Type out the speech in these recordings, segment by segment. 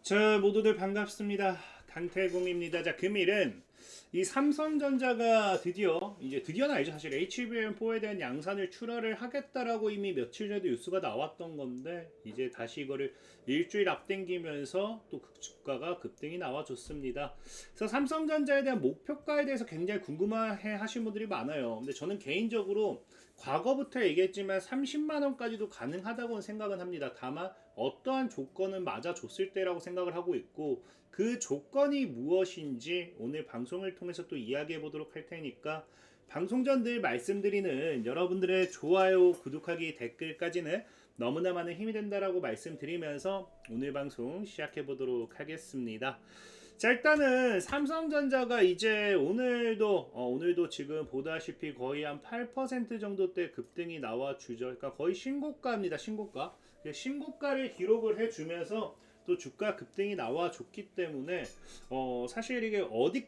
자, 모두들 반갑습니다. 강태공입니다. 자, 금일은 이 삼성전자가 드디어는 아니죠. 사실 HBM4에 대한 양산을 출하를 하겠다라고 이미 며칠 전에도 뉴스가 나왔던 건데, 이제 다시 이거를 일주일 앞당기면서 또 주가가 급등이 나와줬습니다. 그래서 삼성전자에 대한 목표가에 대해서 굉장히 궁금해 하신 분들이 많아요. 근데 저는 개인적으로 과거부터 얘기했지만 30만 원까지도 가능하다고 생각은 합니다. 다만 어떠한 조건은 맞아줬을 때라고 생각을 하고 있고, 그 조건이 무엇인지 오늘 방송을 통해서 또 이야기해 보도록 할 테니까, 방송 전 늘 말씀드리는 여러분들의 좋아요, 구독하기, 댓글까지는 너무나 많은 힘이 된다라고 말씀드리면서 오늘 방송 시작해 보도록 하겠습니다. 자, 일단은 삼성전자가 이제 오늘도 지금 보다시피 거의 한 8% 정도대 급등이 나와주죠. 그러니까 거의 신고가입니다. 신고가를 기록을 해주면서 또 주가 급등이 나와줬기 때문에 사실 이게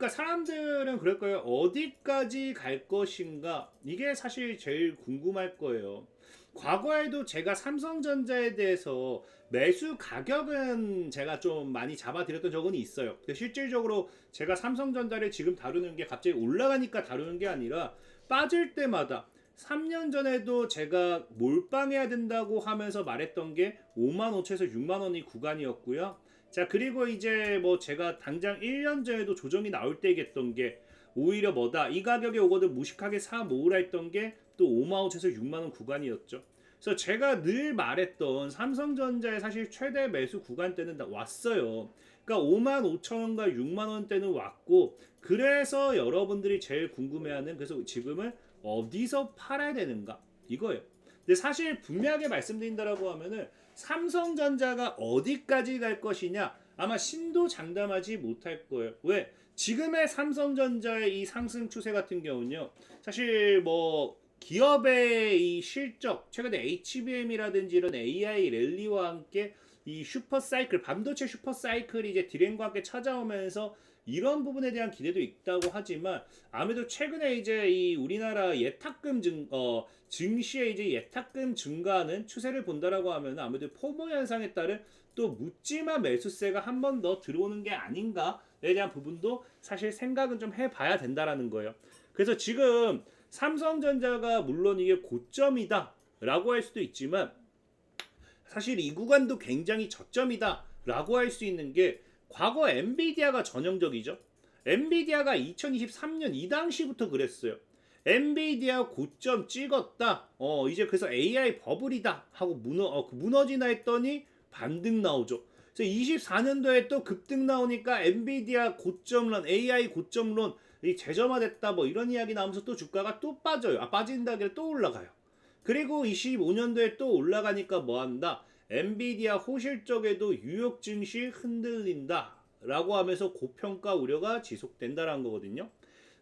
사람들은 그럴 거예요. 어디까지 갈 것인가, 이게 사실 제일 궁금할 거예요. 과거에도 제가 삼성전자에 대해서 매수 가격은 제가 좀 많이 잡아드렸던 적은 있어요. 실질적으로 제가 삼성전자를 지금 다루는 게 갑자기 올라가니까 다루는 게 아니라 빠질 때마다 3년 전에도 제가 몰빵해야 된다고 하면서 말했던 게 5만 5천에서 6만 원이 구간이었고요. 자, 그리고 이제 뭐 제가 당장 1년 전에도 조정이 나올 때 얘기했던 게 오히려 이 가격에 오거든 무식하게 사 모으라 했던 게 또 5만 5천에서 6만 원 구간이었죠. 그래서 제가 늘 말했던 삼성전자의 사실 최대 매수 구간대는 왔어요. 그러니까 5만 5천 원과 6만 원대는 왔고, 그래서 여러분들이 제일 궁금해하는, 그래서 지금은 어디서 팔아야 되는가 이거예요. 근데 사실 분명하게 말씀드린다라고 하면은 삼성전자가 어디까지 갈 것이냐, 아마 신도 장담하지 못할 거예요. 왜? 지금의 삼성전자의 이 상승 추세 같은 경우는요, 사실 뭐 기업의 이 실적, 최근에 HBM이라든지 이런 AI 랠리와 함께 이 슈퍼사이클, 반도체 슈퍼사이클이 이제 디램과 함께 찾아오면서 이런 부분에 대한 기대도 있다고 하지만, 아무래도 최근에 이제 이 우리나라 증시의 이제 예탁금 증가하는 추세를 본다라고 하면 아무래도 포모 현상에 따른 또 묻지마 매수세가 한 번 더 들어오는 게 아닌가에 대한 부분도 사실 생각은 좀 해봐야 된다라는 거예요. 그래서 지금 삼성전자가 물론 이게 고점이다 라고 할 수도 있지만, 사실 이 구간도 굉장히 저점이다 라고 할 수 있는 게, 과거 엔비디아가 전형적이죠. 엔비디아가 2023년 이 당시부터 그랬어요. 엔비디아 고점 찍었다. 이제 그래서 AI 버블이다 하고 무너지나 했더니 반등 나오죠. 그래서 24년도에 또 급등 나오니까 엔비디아 고점론, AI 고점론, 이 재점화됐다 뭐 이런 이야기 나오면서 또 주가가 또 빠져요. 빠진다길래 또 올라가요. 그리고 25년도에 또 올라가니까 뭐한다? 엔비디아 호실적에도 뉴욕 증시 흔들린다 라고 하면서 고평가 우려가 지속된다라는 거거든요.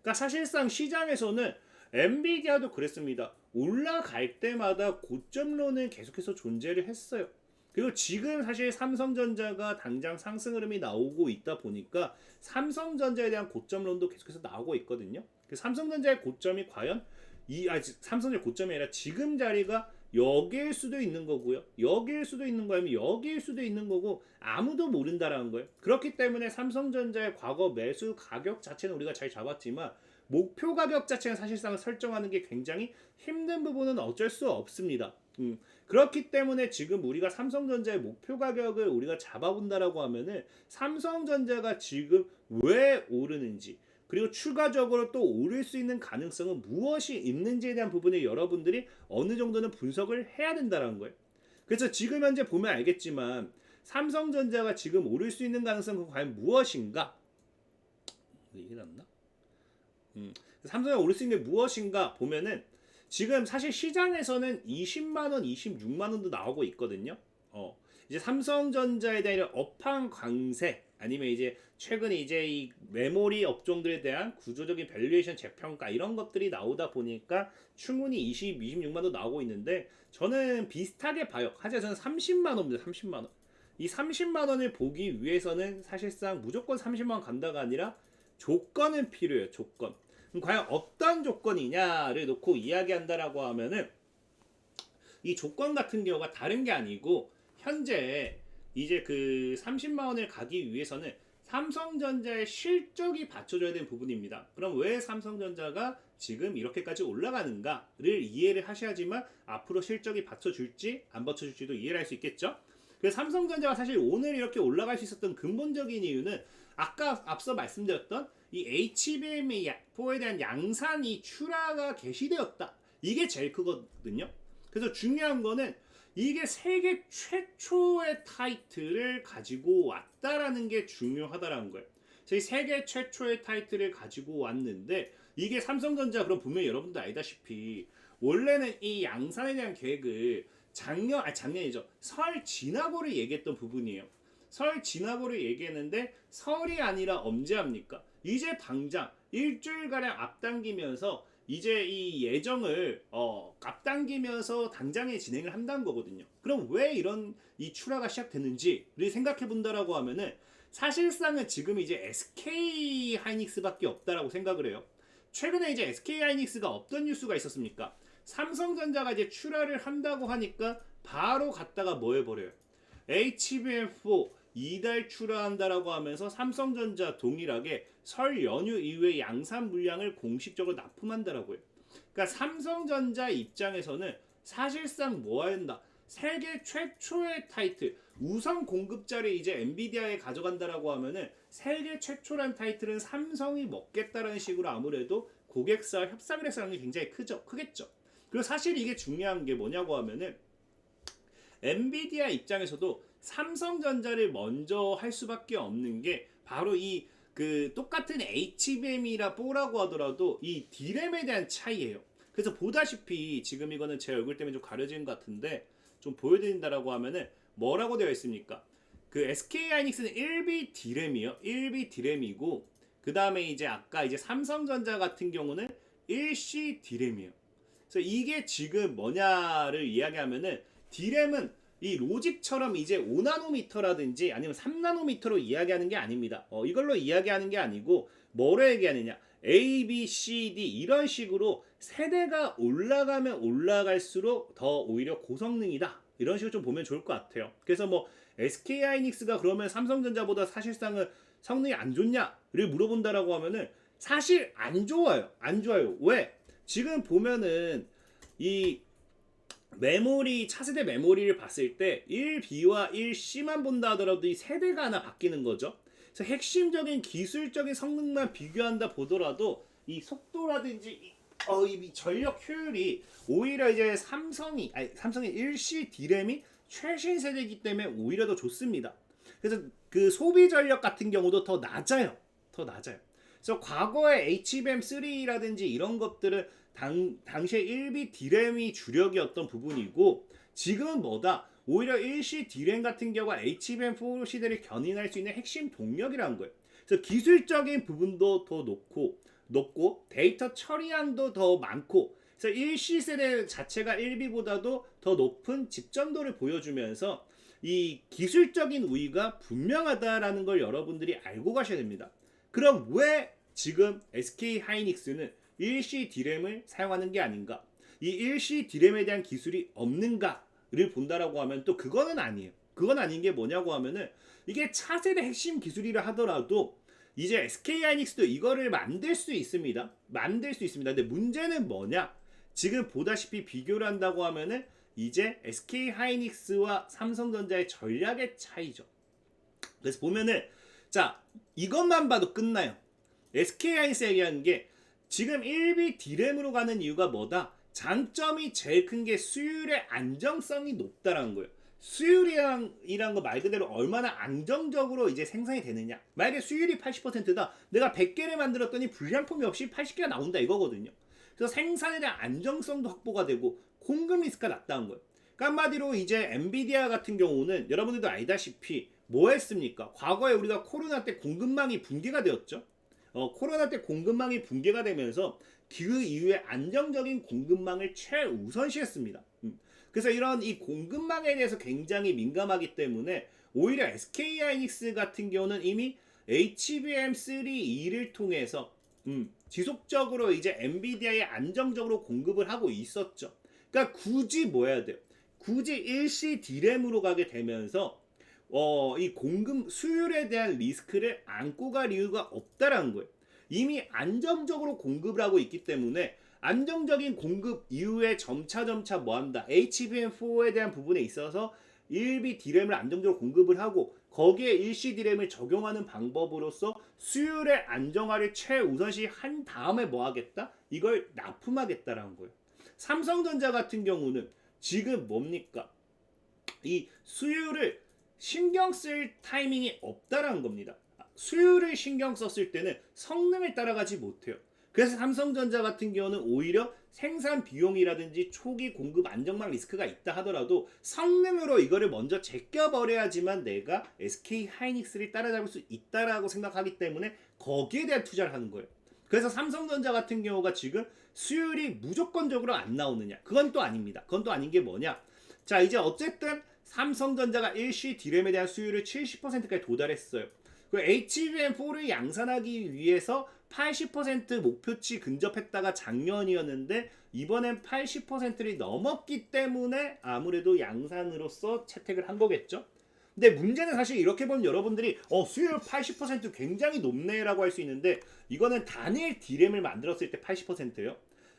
그러니까 사실상 시장에서는 엔비디아도 그랬습니다. 올라갈 때마다 고점론은 계속해서 존재를 했어요. 그리고 지금 사실 삼성전자가 당장 상승 흐름이 나오고 있다 보니까 삼성전자에 대한 고점론도 계속해서 나오고 있거든요. 삼성전자의 고점이 과연 삼성전자 고점이 아니라 지금 자리가 여기일 수도 있는 거고요. 여기일 수도 있는 거면 여기일 수도 있는 거고, 아무도 모른다라는 거예요. 그렇기 때문에 삼성전자의 과거 매수 가격 자체는 우리가 잘 잡았지만, 목표 가격 자체는 사실상 설정하는 게 굉장히 힘든 부분은 어쩔 수 없습니다. 그렇기 때문에 지금 우리가 삼성전자의 목표 가격을 우리가 잡아본다라고 하면은 삼성전자가 지금 왜 오르는지, 그리고 추가적으로 또 오를 수 있는 가능성은 무엇이 있는지에 대한 부분에 여러분들이 어느 정도는 분석을 해야 된다는 거예요. 그래서 지금 현재 보면 알겠지만 삼성전자가 지금 오를 수 있는 가능성은 과연 무엇인가? 이게 낫나? 삼성이 오를 수 있는 게 무엇인가 보면은, 지금 사실 시장에서는 20만원, 26만원도 나오고 있거든요. 이제 삼성전자에 대한 업황 강세, 아니면 이제 최근에 이제 이 메모리 업종들에 대한 구조적인 밸류에이션 재평가, 이런 것들이 나오다 보니까 충분히 26만원 나오고 있는데, 저는 비슷하게 봐요. 하지만 저는 30만원입니다. 30만원. 이 30만원을 보기 위해서는 사실상 무조건 30만원 간다가 아니라 조건은 필요해요. 조건. 그럼 과연 어떤 조건이냐를 놓고 이야기한다라고 하면은, 이 조건 같은 경우가 다른 게 아니고, 현재 이제 그 30만 원을 가기 위해서는 삼성전자의 실적이 받쳐줘야 되는 부분입니다. 그럼 왜 삼성전자가 지금 이렇게까지 올라가는가를 이해를 하셔야지만 앞으로 실적이 받쳐줄지 안 받쳐줄지도 이해를 할 수 있겠죠. 그래서 삼성전자가 사실 오늘 이렇게 올라갈 수 있었던 근본적인 이유는 아까 앞서 말씀드렸던 이 HBM4에 대한 양산이 출하가 개시되었다. 이게 제일 크거든요. 그래서 중요한 거는 이게 세계 최초의 타이틀을 가지고 왔다라는 게 중요하다라는 거예요. 저희 세계 최초의 타이틀을 가지고 왔는데 이게 삼성전자 그럼 분명히 여러분도 알다시피 원래는 이 양산에 대한 계획을 작년이죠. 설 지나고를 얘기했던 부분이에요. 설 지나고를 얘기했는데 설이 아니라 언제 합니까? 이제 당장 일주일가량 앞당기면서 이제 이 예정을 앞당기면서 당장에 진행을 한다는 거거든요. 그럼 왜 이런 이 출하가 시작됐는지를 생각해 본다라고 하면은 사실상은 지금 이제 SK 하이닉스밖에 없다라고 생각을 해요. 최근에 이제 SK 하이닉스가 어떤 뉴스가 있었습니까? 삼성전자가 이제 출하를 한다고 하니까 바로 갔다가 뭐 해버려요? HBM4 2달 출하한다라고 하면서 삼성전자 동일하게 설 연휴 이후에 양산 물량을 공식적으로 납품한다라고요. 그러니까 삼성전자 입장에서는 사실상 뭐 한다? 세계 최초의 타이틀, 우선 공급자를 이제 엔비디아에 가져간다라고 하면은 세계 최초란 타이틀은 삼성이 먹겠다라는 식으로 아무래도 고객사 협상을 해서 하는 게 굉장히 크겠죠. 그리고 사실 이게 중요한 게 뭐냐고 하면은 엔비디아 입장에서도 삼성전자를 먼저 할 수밖에 없는 게 바로 이 그 똑같은 HBM이라 뽀라고 하더라도 이 D램에 대한 차이예요. 그래서 보다시피 지금 이거는 제 얼굴 때문에 좀 가려지는 것 같은데 좀 보여드린다라고 하면은 뭐라고 되어 있습니까? 그 SK 하이닉스는 1B D램이요. 1B D램이고 그 다음에 이제 아까 이제 삼성전자 같은 경우는 1C D램이에요. 그래서 이게 지금 뭐냐를 이야기하면은 D램은 이 로직처럼 이제 5나노미터라든지 아니면 3나노미터로 이야기하는 게 아닙니다. 이걸로 이야기하는 게 아니고 뭐로 얘기하느냐? A, B, C, D 이런 식으로 세대가 올라가면 올라갈수록 더 오히려 고성능이다. 이런 식으로 좀 보면 좋을 것 같아요. 그래서 뭐 SK 하이닉스가 그러면 삼성전자보다 사실상은 성능이 안 좋냐를 물어본다라고 하면은 사실 안 좋아요. 안 좋아요. 왜? 지금 보면은 이 메모리 차세대 메모리를 봤을 때 1B와 1C만 본다 하더라도 이 세대가 하나 바뀌는 거죠. 그래서 핵심적인 기술적인 성능만 비교한다 보더라도 이 속도라든지 이 전력 효율이 오히려 이제 삼성의 1C D램이 최신 세대이기 때문에 오히려 더 좋습니다. 그래서 그 소비 전력 같은 경우도 더 낮아요. 더 낮아요. 그래서 과거에 HBM3라든지 이런 것들은 당시에 1B D램이 주력이었던 부분이고 지금은 뭐다? 오히려 1C D램 같은 경우가 HBM4 시대를 견인할 수 있는 핵심 동력이라는 거예요. 그래서 기술적인 부분도 더 높고 데이터 처리량도 더 많고 그래서 1C 세대 자체가 1B보다도 더 높은 집전도를 보여주면서 이 기술적인 우위가 분명하다라는 걸 여러분들이 알고 가셔야 됩니다. 그럼 왜 지금 SK 하이닉스는 1C D램을 사용하는 게 아닌가? 이 1C D램에 대한 기술이 없는가를 본다라고 하면 또 그거는 아니에요. 그건 아닌 게 뭐냐고 하면은 이게 차세대 핵심 기술이라 하더라도 이제 SK 하이닉스도 이거를 만들 수 있습니다. 근데 문제는 뭐냐? 지금 보다시피 비교를 한다고 하면은 이제 SK 하이닉스와 삼성전자의 전략의 차이죠. 그래서 보면은 자 이것만 봐도 끝나요. SK 하이닉스 얘기하는 게 지금 1B D램으로 가는 이유가 뭐다? 장점이 제일 큰 게 수율의 안정성이 높다라는 거예요. 수율이란 거 말 그대로 얼마나 안정적으로 이제 생산이 되느냐. 만약에 수율이 80%다. 내가 100개를 만들었더니 불량품이 없이 80개가 나온다 이거거든요. 그래서 생산에 대한 안정성도 확보가 되고 공급 리스크가 낮다는 거예요. 그러니까 한마디로 이제 엔비디아 같은 경우는 여러분들도 알다시피 뭐 했습니까? 과거에 우리가 코로나 때 공급망이 붕괴가 되었죠. 코로나 때 공급망이 붕괴가 되면서 그 이후에 안정적인 공급망을 최우선시했습니다. 그래서 이런 이 공급망에 대해서 굉장히 민감하기 때문에 오히려 SK 하이닉스 같은 경우는 이미 HBM3E를 통해서 지속적으로 이제 엔비디아에 안정적으로 공급을 하고 있었죠. 그러니까 굳이 뭐 해야 돼요? 굳이 1C D램으로 가게 되면서 이 공급 수율에 대한 리스크를 안고 갈 이유가 없다라는 거예요. 이미 안정적으로 공급을 하고 있기 때문에 안정적인 공급 이후에 점차 뭐한다. HBM4에 대한 부분에 있어서 1B D램을 안정적으로 공급을 하고 거기에 1C D램을 적용하는 방법으로서 수율의 안정화를 최우선시 한 다음에 뭐 하겠다? 이걸 납품하겠다라는 거예요. 삼성전자 같은 경우는 지금 뭡니까? 이 수율을 신경 쓸 타이밍이 없다라는 겁니다. 수율을 신경 썼을 때는 성능을 따라가지 못해요. 그래서 삼성전자 같은 경우는 오히려 생산 비용이라든지 초기 공급 안정망 리스크가 있다 하더라도 성능으로 이거를 먼저 제껴버려야지만 내가 SK 하이닉스를 따라잡을 수 있다라고 생각하기 때문에 거기에 대한 투자를 하는 거예요. 그래서 삼성전자 같은 경우가 지금 수율이 무조건적으로 안 나오느냐? 그건 또 아닙니다. 그건 또 아닌 게 뭐냐? 자, 이제 어쨌든 삼성전자가 1C D램에 대한 수율을 70%까지 도달했어요. 그 HBM4를 양산하기 위해서 80% 목표치 근접했다가 작년이었는데 이번엔 80%를 넘었기 때문에 아무래도 양산으로서 채택을 한 거겠죠. 근데 문제는 사실 이렇게 보면 여러분들이 수율 80% 굉장히 높네라고 할 수 있는데 이거는 단일 D램을 만들었을 때 80%예요.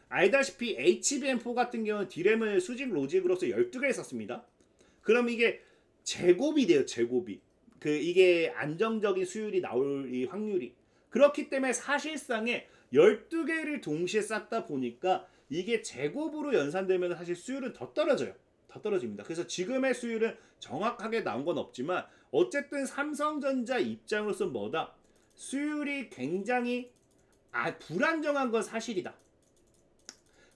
알다시피 HBM4 같은 경우는 D램을 수직 로직으로서 12개 썼습니다. 그럼 이게 제곱이 돼요. 제곱이. 이게 안정적인 수율이 나올 이 확률이. 그렇기 때문에 사실상에 12개를 동시에 쌓다 보니까 이게 제곱으로 연산되면 사실 수율은 더 떨어져요. 더 떨어집니다. 그래서 지금의 수율은 정확하게 나온 건 없지만 어쨌든 삼성전자 입장으로서 뭐다? 수율이 굉장히 불안정한 건 사실이다.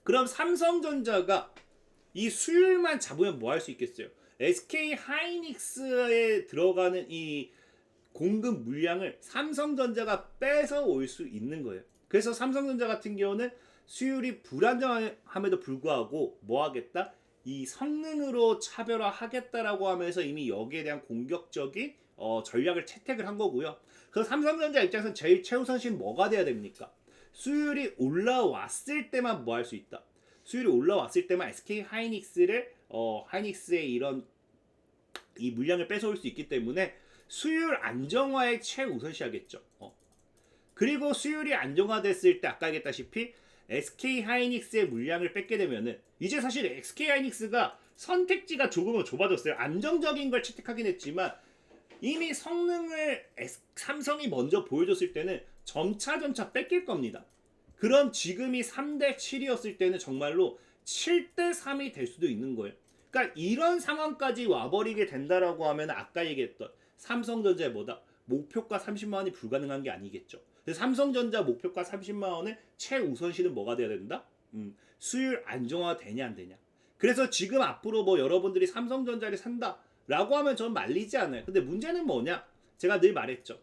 그럼 삼성전자가 이 수율만 잡으면 뭐 할 수 있겠어요? SK 하이닉스에 들어가는 이 공급 물량을 삼성전자가 뺏어 올 수 있는 거예요. 그래서 삼성전자 같은 경우는 수율이 불안정함에도 불구하고 뭐 하겠다? 이 성능으로 차별화하겠다라고 하면서 이미 여기에 대한 공격적인 전략을 채택을 한 거고요. 그래서 삼성전자 입장에서는 제일 최우선시는 뭐가 돼야 됩니까? 수율이 올라왔을 때만 뭐 할 수 있다. 수율이 올라왔을 때만 SK 하이닉스를 하이닉스의 이런 이 물량을 뺏어올 수 있기 때문에 수율 안정화에 최우선시하겠죠. 그리고 수율이 안정화됐을 때 아까 얘기했다시피 SK 하이닉스의 물량을 뺏게 되면은 이제 사실 SK 하이닉스가 선택지가 조금은 좁아졌어요. 안정적인 걸 채택하긴 했지만 이미 성능을 삼성이 먼저 보여줬을 때는 점차 뺏길 겁니다. 그럼 지금이 3대 7이었을 때는 정말로 7대 3이 될 수도 있는 거예요. 그러니까 이런 상황까지 와버리게 된다라고 하면 아까 얘기했던 삼성전자의 뭐다? 목표가 30만 원이 불가능한 게 아니겠죠. 그래서 삼성전자 목표가 30만 원의 최우선시는 뭐가 돼야 된다? 수율 안정화 되냐 안 되냐. 그래서 지금 앞으로 뭐 여러분들이 삼성전자를 산다라고 하면 전 말리지 않아요. 근데 문제는 뭐냐? 제가 늘 말했죠.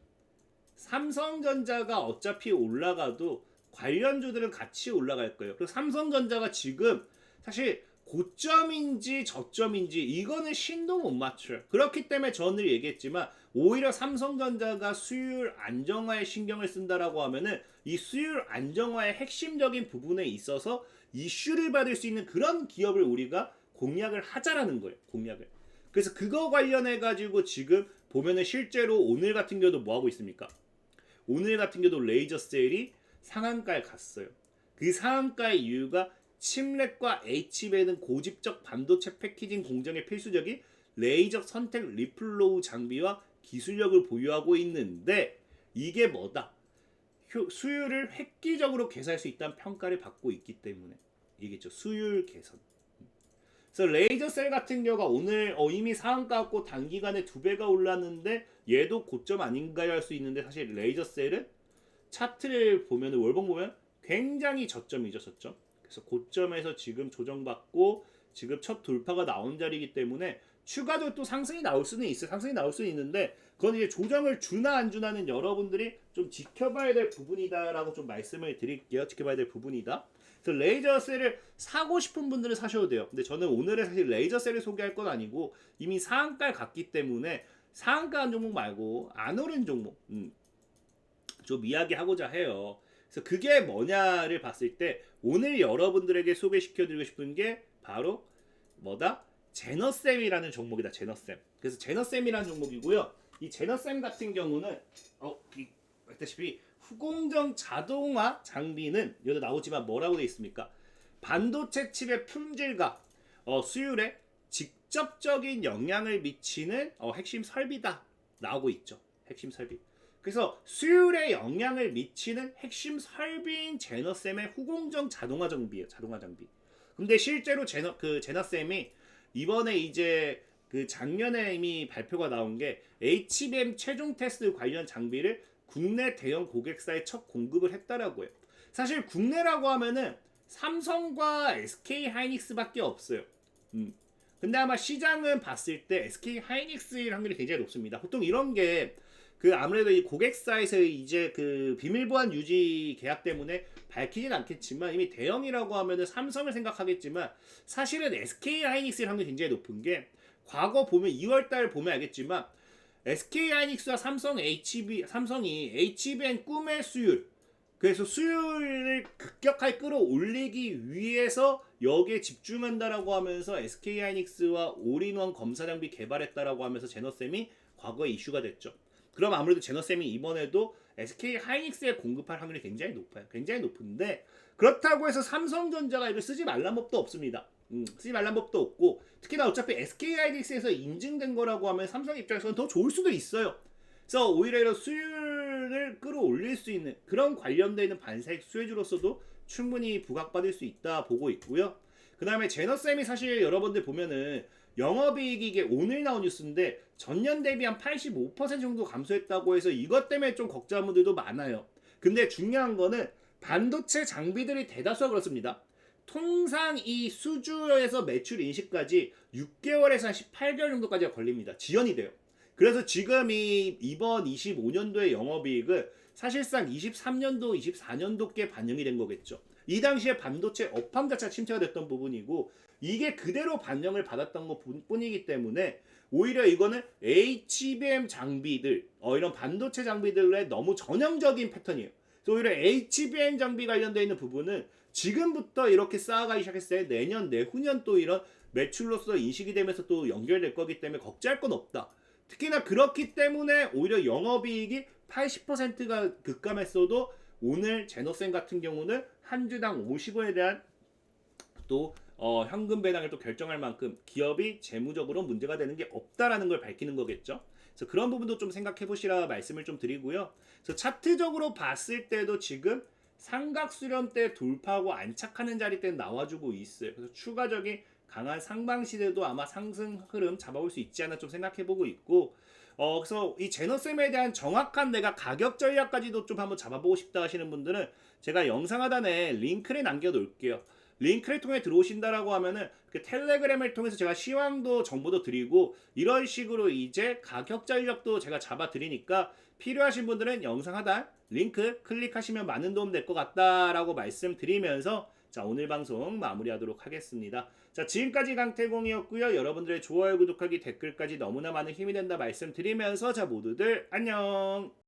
삼성전자가 어차피 올라가도 관련주들은 같이 올라갈 거예요. 그리고 삼성전자가 지금 사실 고점인지 저점인지 이거는 신도 못 맞춰요. 그렇기 때문에 저는 얘기했지만 오히려 삼성전자가 수율 안정화에 신경을 쓴다라고 하면은 이 수율 안정화의 핵심적인 부분에 있어서 이슈를 받을 수 있는 그런 기업을 우리가 공략을 하자라는 거예요. 공략을. 그래서 그거 관련해 가지고 지금 보면은 실제로 오늘 같은 경우도 뭐 하고 있습니까? 오늘 같은 경우도 레이저 셀이 상한가에 갔어요. 그 상한가의 이유가 칩렉과 H밴은 고집적 반도체 패키징 공정에 필수적인 레이저 선택 리플로우 장비와 기술력을 보유하고 있는데 이게 뭐다? 수율을 획기적으로 개선할 수 있다는 평가를 받고 있기 때문에 이게죠. 수율 개선. 그래서 레이저 셀 같은 경우가 오늘 이미 상한가 갖고 단기간에 2배가 올랐는데 얘도 고점 아닌가요 할 수 있는데 사실 레이저 셀은 차트를 보면 월봉 보면 굉장히 저점이죠. 저점. 그래서 고점에서 지금 조정받고 지금 첫 돌파가 나온 자리이기 때문에 추가적으로 또 상승이 나올 수는 있어요. 상승이 나올 수는 있는데 그건 이제 조정을 주나 안 주나는 여러분들이 좀 지켜봐야 될 부분이다라고 좀 말씀을 드릴게요. 지켜봐야 될 부분이다. 그래서 레이저 셀을 사고 싶은 분들은 사셔도 돼요. 근데 저는 오늘은 사실 레이저 셀을 소개할 건 아니고 이미 상한가에 갔기 때문에 상한가 한 종목 말고 안 오른 종목 좀 이야기하고자 해요. 그래서 그게 뭐냐를 봤을 때 오늘 여러분들에게 소개시켜드리고 싶은 게 바로 뭐다? 제너쌤이라는 종목이다. 제너쌤. 그래서 제너쌤이라는 종목이고요. 이 제너쌤 같은 경우는 알다시피 후공정 자동화 장비는 여기 나오지만 뭐라고 되어 있습니까? 반도체 칩의 품질과 수율에 직접적인 영향을 미치는 핵심 설비다. 나오고 있죠. 핵심 설비. 그래서 수율에 영향을 미치는 핵심 설비인 제너쌤의 후공정 자동화 장비예요. 자동화 장비. 근데 실제로 제너쌤이 이번에 이제 그 작년에 이미 발표가 나온 게 HBM 최종 테스트 관련 장비를 국내 대형 고객사에 첫 공급을 했다라고 해요. 사실 국내라고 하면은 삼성과 SK 하이닉스밖에 없어요. 근데 아마 시장은 봤을 때 SK 하이닉스일 확률이 굉장히 높습니다. 보통 이런 게 그 아무래도 이 고객사에서 이제 그 비밀 보안 유지 계약 때문에 밝히진 않겠지만 이미 대형이라고 하면은 삼성을 생각하겠지만 사실은 SK 하이닉스일 확률이 굉장히 높은 게 과거 보면 2월달 보면 알겠지만 SK 하이닉스와 삼성이 HBM 꿈의 수율, 그래서 수율을 급격하게 끌어올리기 위해서 여기에 집중한다라고 하면서 SK 하이닉스와 올인원 검사 장비 개발했다라고 하면서 제너쌤이 과거에 이슈가 됐죠. 그럼 아무래도 제너쌤이 이번에도 SK 하이닉스에 공급할 확률이 굉장히 높아요. 굉장히 높은데 그렇다고 해서 삼성전자가 이걸 쓰지 말란 법도 없습니다. 쓰지 말란 법도 없고 특히나 어차피 SK 하이닉스에서 인증된 거라고 하면 삼성 입장에서는 더 좋을 수도 있어요. 그래서 오히려 이런 수율을 끌어올릴 수 있는 그런 관련되어 있는 반사익 수혜주로서도 충분히 부각받을 수 있다 보고 있고요. 그 다음에 제너쌤이 사실 여러분들 보면은 영업이익이 이게 오늘 나온 뉴스인데 전년 대비 한 85% 정도 감소했다고 해서 이것 때문에 좀 걱정하는 분들도 많아요. 근데 중요한 거는 반도체 장비들이 대다수가 그렇습니다. 통상 이 수주에서 매출 인식까지 6개월에서 한 18개월 정도까지가 걸립니다. 지연이 돼요. 그래서 지금 이번 25년도의 영업이익은 사실상 23년도, 24년도께 반영이 된 거겠죠. 이 당시에 반도체 업황 자체가 침체가 됐던 부분이고 이게 그대로 반영을 받았던 것 뿐이기 때문에 오히려 이거는 HBM 장비들, 이런 반도체 장비들의 너무 전형적인 패턴이에요. 그래서 오히려 HBM 장비 관련되어 있는 부분은 지금부터 이렇게 쌓아가기 시작했을 때 내년, 내후년 또 이런 매출로서 인식이 되면서 또 연결될 거기 때문에 걱정할 건 없다. 특히나 그렇기 때문에 오히려 영업이익이 80%가 급감했어도 오늘 제너쌤 같은 경우는 한 주당 50원에 대한 또 현금 배당을 또 결정할 만큼 기업이 재무적으로 문제가 되는 게 없다라는 걸 밝히는 거겠죠. 그래서 그런 부분도 좀 생각해 보시라 말씀을 좀 드리고요. 그래서 차트적으로 봤을 때도 지금 삼각수렴대 돌파하고 안착하는 자리 때 나와주고 있어요. 그래서 추가적인 강한 상방 시대도 아마 상승 흐름 잡아볼 수 있지 않나 좀 생각해 보고 있고 그래서 이 제너쌤에 대한 정확한 내가 가격 전략까지도 좀 한번 잡아보고 싶다 하시는 분들은 제가 영상 하단에 링크를 남겨 놓을게요. 링크를 통해 들어오신다라고 하면은 그 텔레그램을 통해서 제가 시황도 정보도 드리고 이런 식으로 이제 가격 전략도 제가 잡아 드리니까 필요하신 분들은 영상 하단 링크 클릭하시면 많은 도움 될 것 같다라고 말씀드리면서 자, 오늘 방송 마무리하도록 하겠습니다. 자, 지금까지 강태공이었고요. 여러분들의 좋아요, 구독하기, 댓글까지 너무나 많은 힘이 된다 말씀드리면서 자, 모두들 안녕.